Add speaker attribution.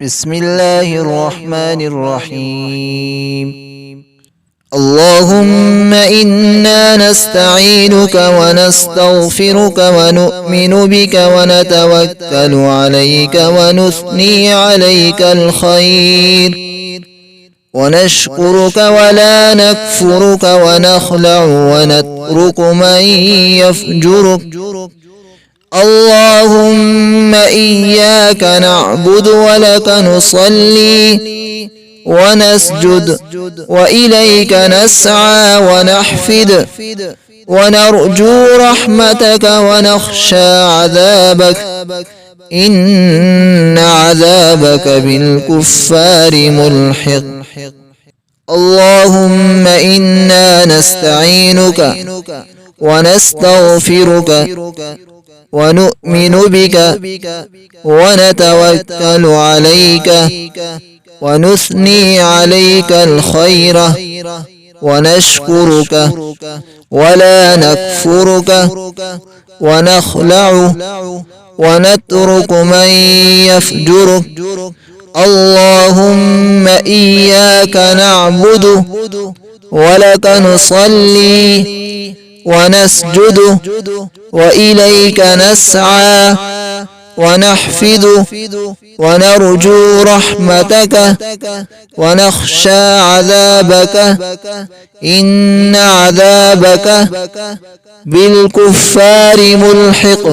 Speaker 1: بسم الله الرحمن الرحيم. اللهم إنا نستعينك ونستغفرك ونؤمن بك ونتوكل عليك ونثني عليك الخير، ونشكرك ولا نكفرك ونخلع ونترك من يفجرك. اللهم إياك نعبد ولك نصلي ونسجد وإليك نسعى ونحفد، ونرجو رحمتك ونخشى عذابك، إن عذابك بالكفار ملحق. اللهم إنا نستعينك ونستغفرك ونؤمن بك ونتوكل عليك ونثني عليك الخير، ونشكرك ولا نكفرك ونخلع ونترك من يفجرك. اللهم إياك نعبد ولك نصلي ونسجد وإليك نسعى ونحفد، ونرجو رحمتك ونخشى عذابك، إن عذابك بالكفار ملحق.